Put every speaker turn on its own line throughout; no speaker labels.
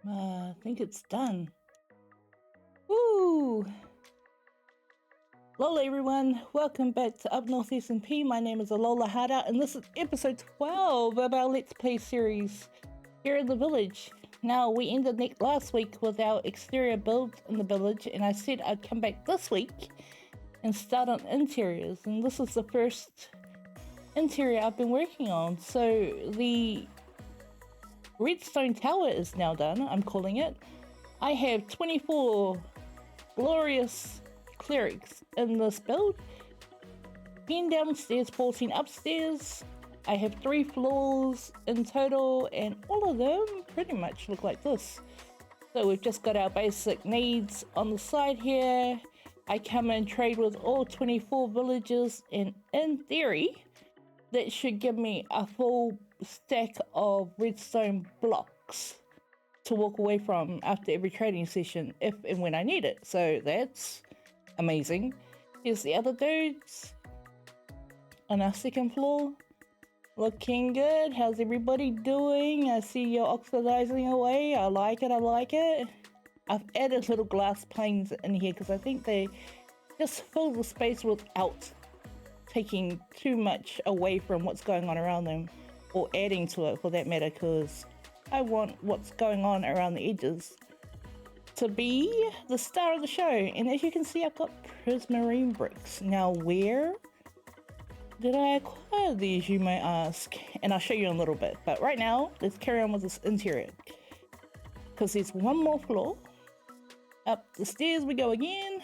I think it's done. Woo! Lola everyone, welcome back to Up North SMP. My name is Alola Hada and this is episode 12 of our Let's Play series here in the village. Now we ended last week with our exterior build in the village and I said I'd come back this week and start on interiors, and this is the first interior I've been working on. So the Redstone Tower is now done, I'm calling it. I have 24 glorious clerics in this build. 10 downstairs, 14 upstairs. I have 3 floors in total and all of them pretty much look like this. So we've just got our basic needs on the side here. I come and trade with all 24 villagers and in theory that should give me a full stack of redstone blocks to walk away from after every trading session if and when I need it. So that's amazing. Here's the other dudes on our second floor. Looking good. How's everybody doing? I see you're oxidizing away. I like it, I like it. I've added little glass panes in here because I think they just fill the space without taking too much away from what's going on around them, or adding to it for that matter, because I want what's going on around the edges to be the star of the show. And as you can see, I've got prismarine bricks. Now where did I acquire these, you may ask? And I'll show you in a little bit, but right now let's carry on with this interior because there's one more floor. Up the stairs we go again.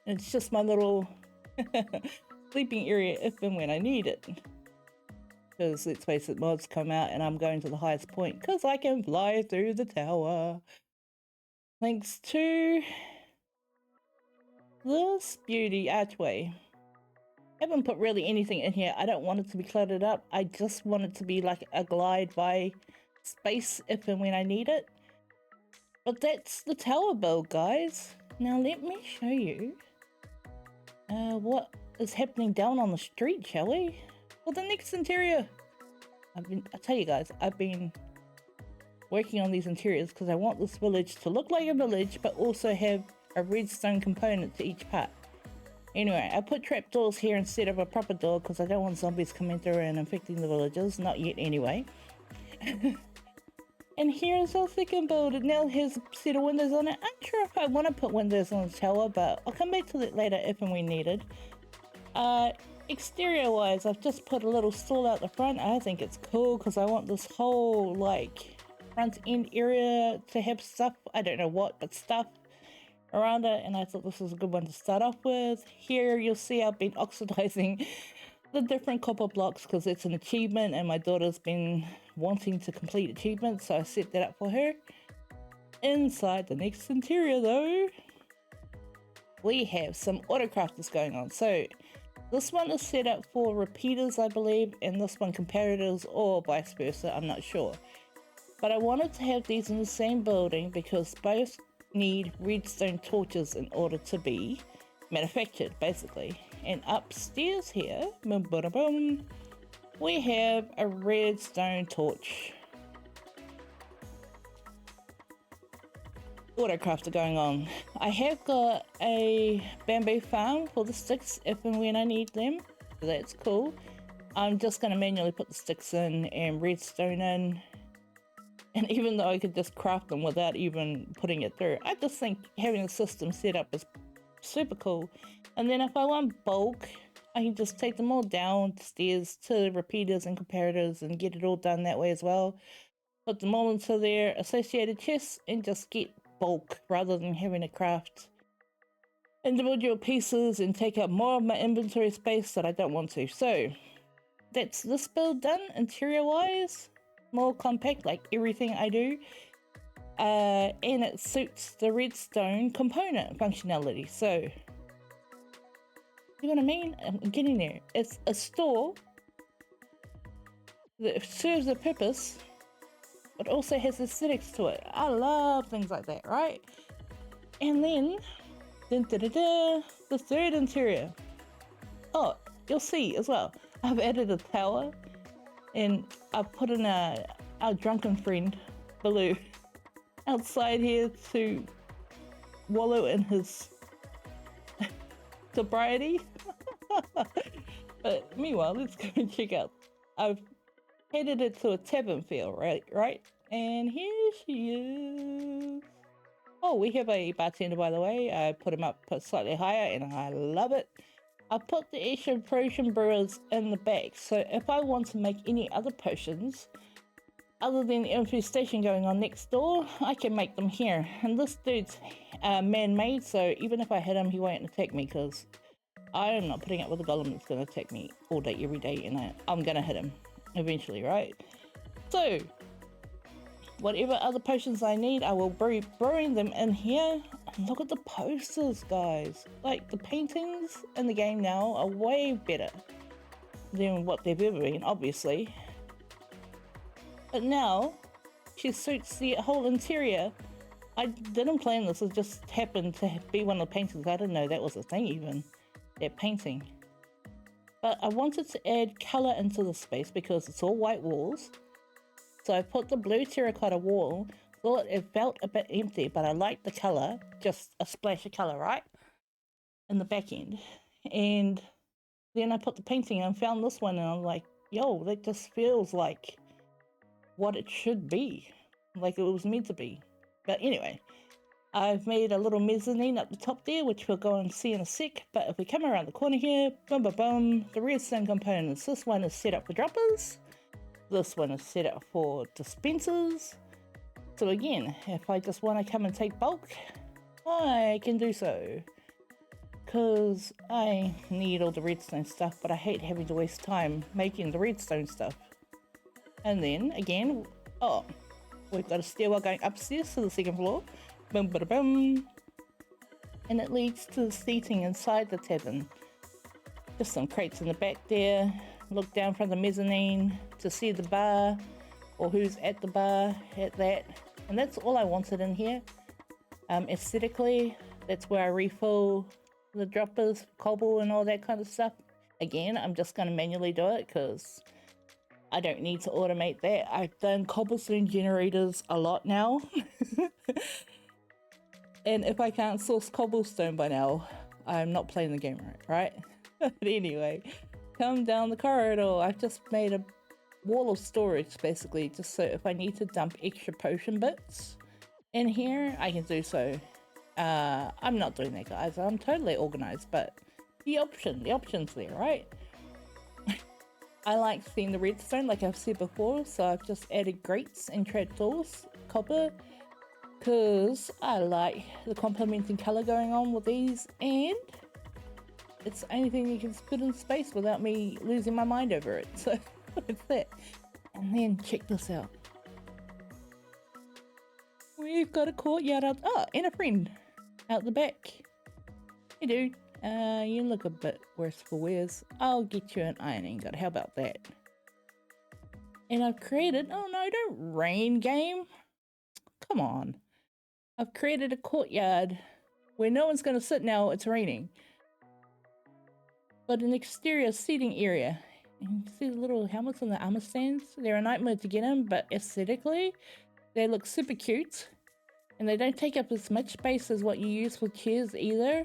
It's just my little sleeping area if and when I need it. Because let's face it, mods come out and I'm going to the highest point because I can fly through the tower. Thanks to this beauty archway. I haven't put really anything in here. I don't want it to be cluttered up. I just want it to be like a glide by space if and when I need it. But that's the tower build, guys. Now let me show you what is happening down on the street, shall we? For the next interior. I tell you guys, I've been working on these interiors because I want this village to look like a village, but also have a redstone component to each part. Anyway, I put trapdoors here instead of a proper door because I don't want zombies coming through and infecting the villagers. Not yet, anyway. And here's our second build. It now has a set of windows on it. I'm not sure if I want to put windows on the tower, but I'll come back to that later if and when needed. Exterior wise, I've just put a little stall out the front. I think it's cool because I want this whole like front end area to have stuff, I don't know what, but stuff around it, and I thought this was a good one to start off with. Here you'll see I've been oxidizing the different copper blocks because it's an achievement and my daughter's been wanting to complete achievements, so I set that up for her. Inside the next interior though, we have some autocrafters going on. So this one is set up for repeaters, I believe, and this one comparators, or vice versa, I'm not sure. But I wanted to have these in the same building because both need redstone torches in order to be manufactured, basically. And upstairs here, boom, boom, boom, we have a redstone torch autocrafter going on. I have got a bamboo farm for the sticks if and when I need them, so that's cool. I'm just going to manually put the sticks in and redstone in, and even though I could just craft them without even putting it through, I just think having a system set up is super cool. And then if I want bulk, I can just take them all downstairs to repeaters and comparators and get it all done that way as well. Put them all into their associated chests and just get bulk rather than having to craft individual pieces and take up more of my inventory space that I don't want to. So that's this build done interior wise. More compact like everything I do. And it suits the redstone component functionality. So you know what I mean? I'm getting there. It's a store that serves a purpose, but also has aesthetics to it. I love things like that, right? And then, the third interior. Oh, you'll see as well. I've added a tower, and I've put in our drunken friend Baloo outside here to wallow in his sobriety. But meanwhile, let's go and check out. I've headed it to a tavern field, right? And here she is. Oh, we have a bartender, by the way. I put him up slightly higher, and I love it. I put the extra potion brewers in the back, so if I want to make any other potions, other than the infestation going on next door, I can make them here. And this dude's man-made, so even if I hit him, he won't attack me, because I am not putting up with a golem that's going to attack me all day, every day, and I'm going to hit him eventually, right? So, whatever other potions I need, I will be brewing them in here. And look at the posters, guys. Like, the paintings in the game now are way better than what they've ever been, obviously. But now, she suits the whole interior. I didn't plan this, it just happened to be one of the paintings. I didn't know that was a thing even, that painting. But I wanted to add colour into the space because it's all white walls. So I put the blue terracotta wall, thought it felt a bit empty, but I liked the colour, just a splash of colour, right? In the back end. And then I put the painting and found this one and I'm like, yo, that just feels like what it should be. Like it was meant to be. But anyway, I've made a little mezzanine up the top there, which we'll go and see in a sec. But if we come around the corner here, boom, boom, boom, the redstone components. This one is set up for droppers. This one is set up for dispensers. So again, if I just want to come and take bulk, I can do so. Because I need all the redstone stuff, but I hate having to waste time making the redstone stuff. And then, again, oh, we've got a stairwell going upstairs to the second floor. Boom, bada, boom. And it leads to the seating inside the tavern. Just some crates in the back there. Look down from the mezzanine to see the bar, or who's at the bar, at that. And that's all I wanted in here. Aesthetically, that's where I refill the droppers, cobble and all that kind of stuff. Again, I'm just going to manually do it because I don't need to automate that. I've done cobblestone generators a lot now. And if I can't source cobblestone by now, I'm not playing the game right? But anyway, come down the corridor. I've just made a wall of storage, basically, just so if I need to dump extra potion bits in here, I can do so. I'm not doing that, guys. I'm totally organized, but the option's there, right? I like seeing the redstone, like I've said before, so I've just added grates and trapdoors, copper, because I like the complementing color going on with these, and it's the only thing you can put in space without me losing my mind over it. So it's that. And then check this out. We've got a courtyard out, and a friend out the back. Hey dude, you look a bit worse for wears. I'll get you an ironing gun, how about that? And I've created, oh no, don't rain game. Come on. I've created a courtyard where no one's going to sit now, it's raining. But an exterior seating area. And you see the little helmets and the armor stands? They're a nightmare to get in, but aesthetically, they look super cute. And they don't take up as much space as what you use for chairs either.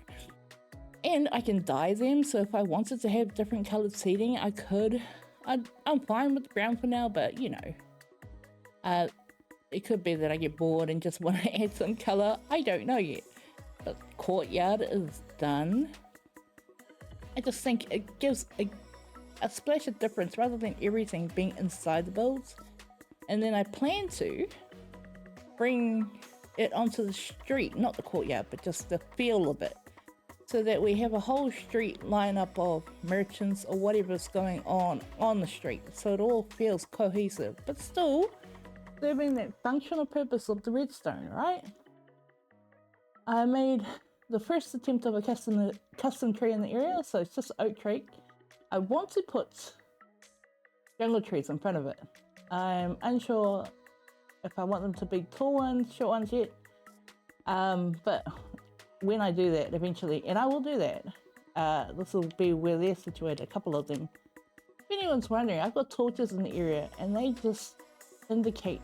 And I can dye them, so if I wanted to have different colored seating, I could. I'm fine with brown for now, but you know. It could be that I get bored and just want to add some color. I don't know yet. But courtyard is done. I just think it gives a splash of difference rather than everything being inside the builds. And then I plan to bring it onto the street, not the courtyard, but just the feel of it. So that we have a whole street lineup of merchants or whatever's going on the street. So it all feels cohesive, but still serving that functional purpose of the redstone, right? I made the first attempt of a custom tree in the area, so it's just oak tree. I want to put jungle trees in front of it. I'm unsure if I want them to be tall ones, short ones yet. But when I do that eventually, and I will do that, this will be where they're situated, a couple of them. If anyone's wondering, I've got torches in the area and they just indicate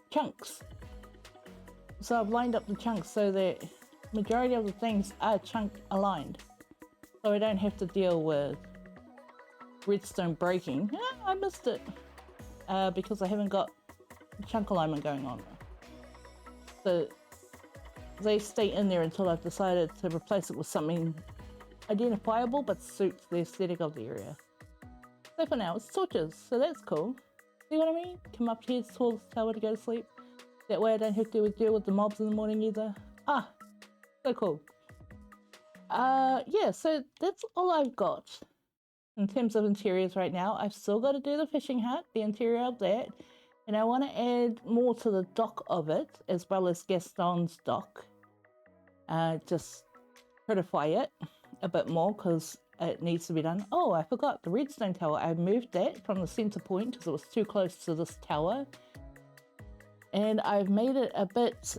chunks. So I've lined up the chunks so that majority of the things are chunk aligned. So I don't have to deal with redstone breaking. I missed it because I haven't got chunk alignment going on. So they stay in there until I've decided to replace it with something identifiable but suits the aesthetic of the area. So for now, it's torches, so that's cool. See what I mean? Come up here towards the tower to go to sleep. That way I don't have to deal with the mobs in the morning either. Ah, so cool. Yeah, so that's all I've got in terms of interiors right now. I've still got to do the fishing hut, the interior of that, and I want to add more to the dock of it, as well as Gaston's dock. Just prettify it a bit more because it needs to be done. Oh, I forgot the Redstone Tower. I moved that from the center point because it was too close to this tower. And I've made it a bit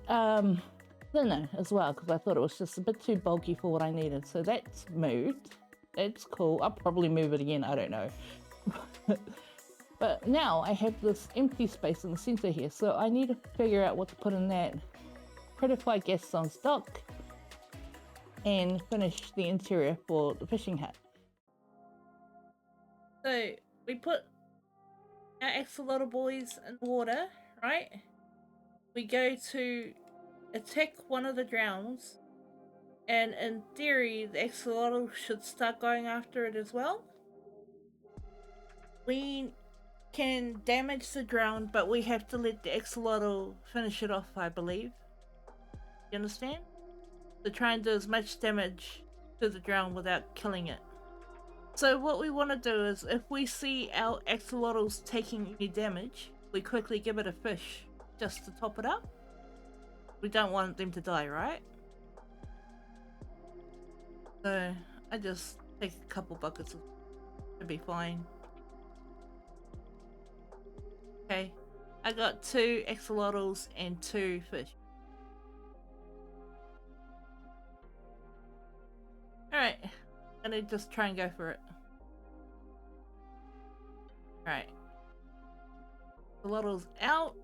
thinner as well because I thought it was just a bit too bulky for what I needed. So that's moved. That's cool. I'll probably move it again. I don't know. But now I have this empty space in the center here. So I need to figure out what to put in that. Prettify Gaston's dock. And finish the interior for the fishing hut. So we put our axolotl boys in the water, right? We go to attack one of the drowns, and in theory the axolotl should start going after it as well. We can damage the drown, but we have to let the axolotl finish it off, I believe. You understand? To try and do as much damage to the drown without killing it. So what we want to do is, if we see our axolotls taking any damage, we quickly give it a fish just to top it up. We don't want them to die, right? So I just take a couple buckets, it'll be fine. Okay, I got 2 axolotls and 2 fish. Alright, I'm gonna just try and go for it. Alright. Axolotl's out.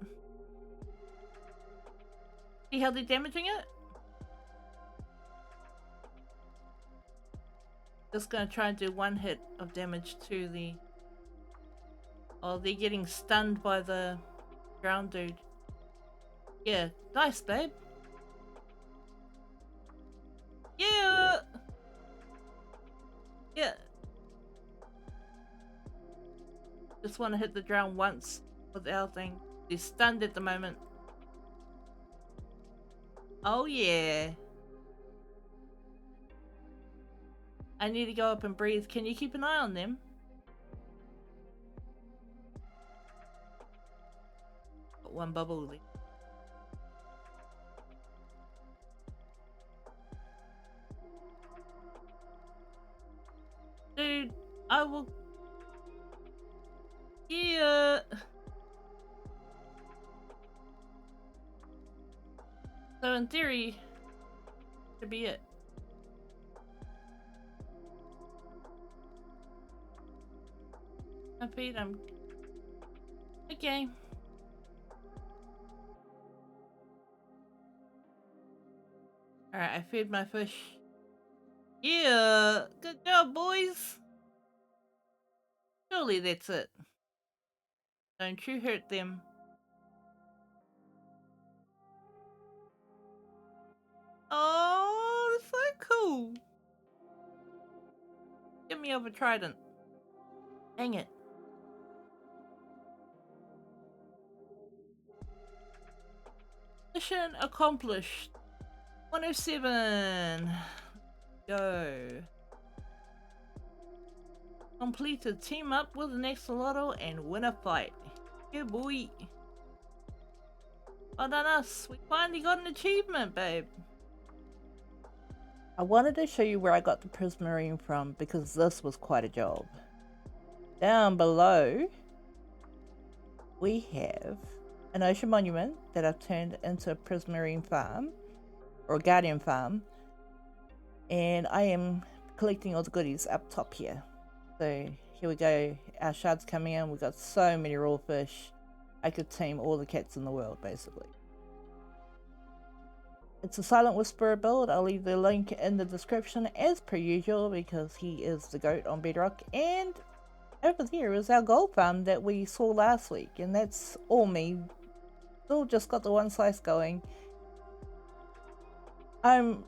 See how they're damaging it? Just gonna try and do 1 hit of damage to the... Oh, they're getting stunned by the ground dude. Yeah, nice, babe. Yeah! Yeah. Just want to hit the drown once with our thing. They're stunned at the moment. Oh yeah. I need to go up and breathe. Can you keep an eye on them? Got 1 bubble left. Dude, I will... Yeah. So in theory, should be it. I feed them. Okay. Alright, I feed my fish. Yeah, good job, boys. Surely that's it. Don't you hurt them. Oh, that's so cool. Give me over trident. Dang it. Mission accomplished. 107. Go. Completed. Team up with an axolotl and win a fight. Yeah, boy. Well done us. We finally got an achievement, babe. I wanted to show you where I got the prismarine from because this was quite a job. Down below, we have an ocean monument that I've turned into a prismarine farm, or a guardian farm, and I am collecting all the goodies up top here. So here we go, our shards coming in. We've got so many raw fish, I could tame all the cats in the world, basically. It's a Silentwisperer build. I'll leave the link in the description as per usual because he is the GOAT on Bedrock. And over there is our gold farm that we saw last week, and that's all me. Still just got the one slice going. I'm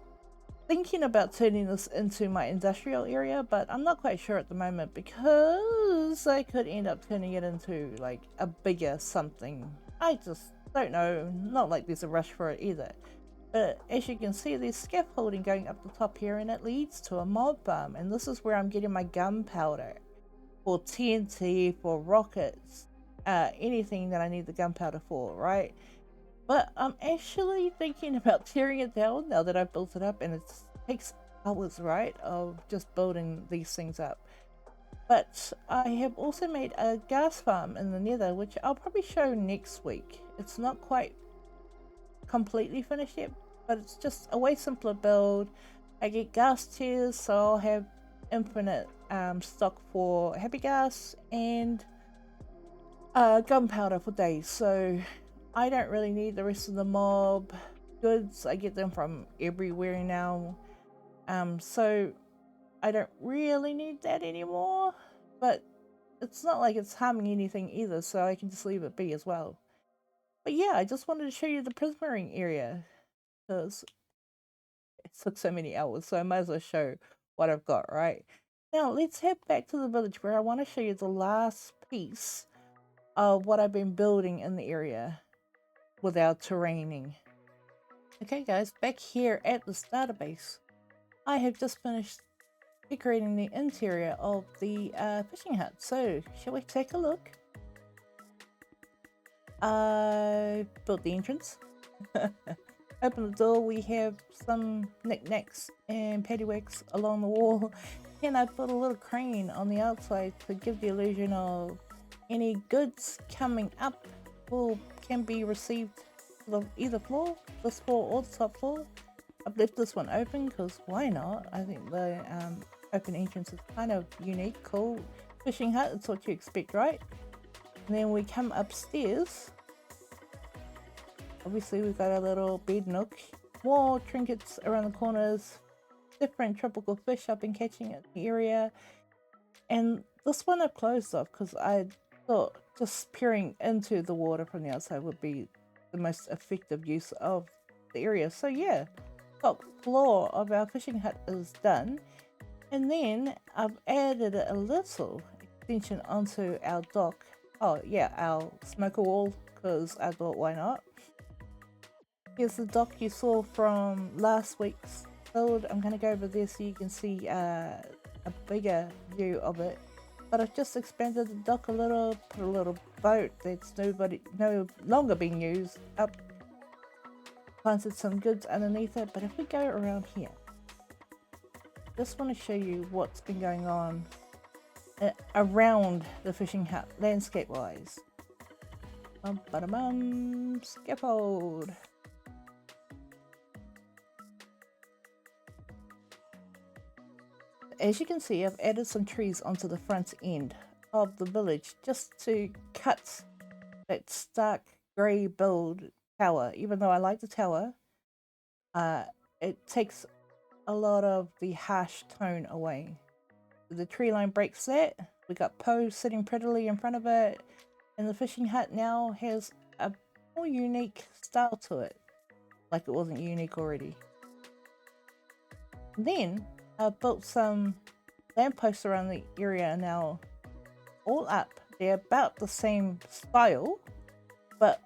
thinking about turning this into my industrial area, but I'm not quite sure at the moment because I could end up turning it into like a bigger something. I just don't know. Not like there's a rush for it either. But as you can see, there's scaffolding going up the top here, and it leads to a mob farm, and this is where I'm getting my gunpowder for TNT, for rockets, anything that I need the gunpowder for, right? But I'm actually thinking about tearing it down now that I've built it up, and it takes hours, right, of just building these things up. But I have also made a gas farm in the nether, which I'll probably show next week. It's not quite completely finished yet, but it's just a way simpler build. I get gas tiers, so I'll have infinite stock for happy gas and gunpowder for days, so I don't really need the rest of the mob goods. I get them from everywhere now, so I don't really need that anymore, but it's not like it's harming anything either, so I can just leave it be as well. But yeah, I just wanted to show you the prismering area because it took so many hours, so I might as well show what I've got, right? Now let's head back to the village where I want to show you the last piece of what I've been building in the area with our terraining. Okay guys, back here at the starter base, I have just finished decorating the interior of the fishing hut. So shall we take a look? I built the entrance. Open the door, we have some knickknacks and paddywhacks along the wall, and I put a little crane on the outside to give the illusion of any goods coming up can be received to either floor, this floor or the top floor. I've left this one open because why not? I think the open entrance is kind of unique, cool. Fishing hut, it's what you expect, right? And then we come upstairs. Obviously we've got a little bed nook, more trinkets around the corners, different tropical fish I've been catching at the area. And this one I've closed off because I thought just peering into the water from the outside would be the most effective use of the area. So yeah, top floor of our fishing hut is done. And then I've added a little extension onto our dock. Oh yeah, our smoker wall, because I thought why not. Here's the dock you saw from last week's build. I'm going to go over there so you can see a bigger view of it. But I've just expanded the dock a little, put a little boat that's no longer being used up, planted some goods underneath it. But if we go around here, just want to show you what's been going on around the fishing hut landscape wise. Scaffold. As you can see, I've added some trees onto the front end of the village just to cut that stark grey build tower. Even though I like the tower, it takes a lot of the harsh tone away. The tree line breaks that. We got Poe sitting prettily in front of it, and the fishing hut now has a more unique style to it, like it wasn't unique already. And then I've built some lampposts around the area now, all up. They're about the same style, but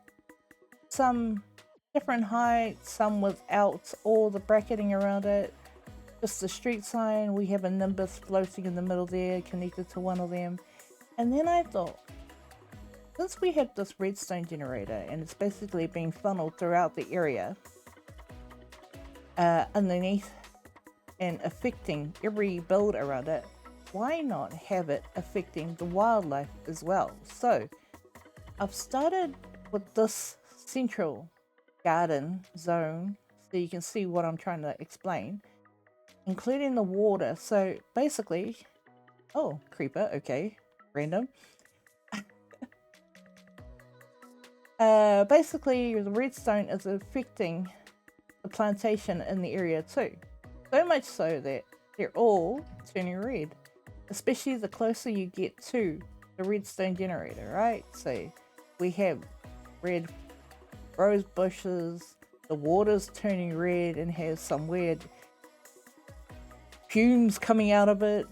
some different heights, some without all the bracketing around it. Just the street sign, we have a nimbus floating in the middle there, connected to one of them. And then I thought, since we have this redstone generator and it's basically being funneled throughout the area, underneath and affecting every build around it, why not have it affecting the wildlife as well? So I've started with this central garden zone so you can see what I'm trying to explain, including the water. So basically, oh, creeper, okay, random. Basically the redstone is affecting the plantation in the area too. So much so that they're all turning red, especially the closer you get to the redstone generator, right? So we have red rose bushes, the water's turning red and has some weird fumes coming out of it.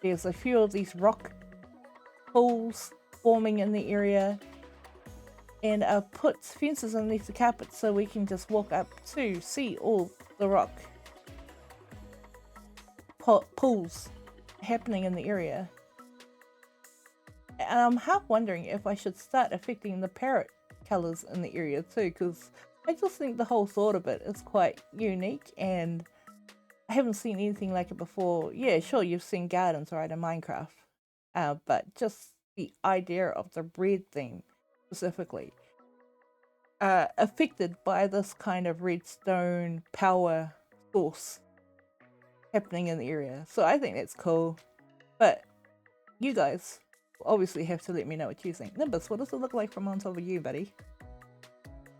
There's a few of these rock pools forming in the area, and I've put fences underneath the carpet so we can just walk up to see all the rock pools happening in the area. And I'm half wondering if I should start affecting the parrot colors in the area too, because I just think the whole thought of it is quite unique and I haven't seen anything like it before. Yeah, sure, you've seen gardens, right, in Minecraft, but just the idea of the red theme specifically affected by this kind of redstone power source happening in the area. So I think that's cool, but you guys obviously have to let me know what you think. Nimbus, what does it look like from on top of you, buddy?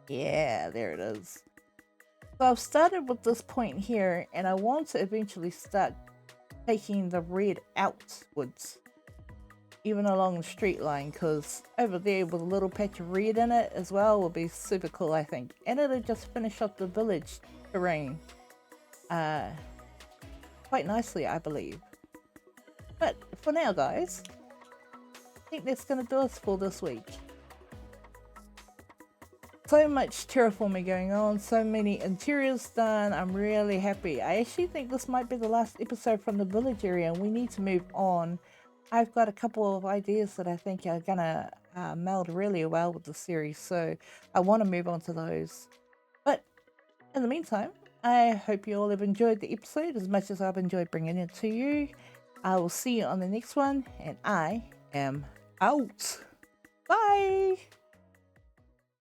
Yeah, there it is. So I've started with this point here, and I want to eventually start taking the red outwards, even along the street line, because over there with a little patch of red in it as well will be super cool, I think. And it'll just finish up the village terrain quite nicely, I believe. But for now, guys, I think that's going to do us for this week. So much terraforming going on, so many interiors done. I'm really happy. I actually think this might be the last episode from the village area and we need to move on. I've got a couple of ideas that I think are gonna meld really well with the series, so I want to move on to those. But in the meantime, I hope you all have enjoyed the episode as much as I've enjoyed bringing it to you. I will see you on the next one, and I am out. Bye!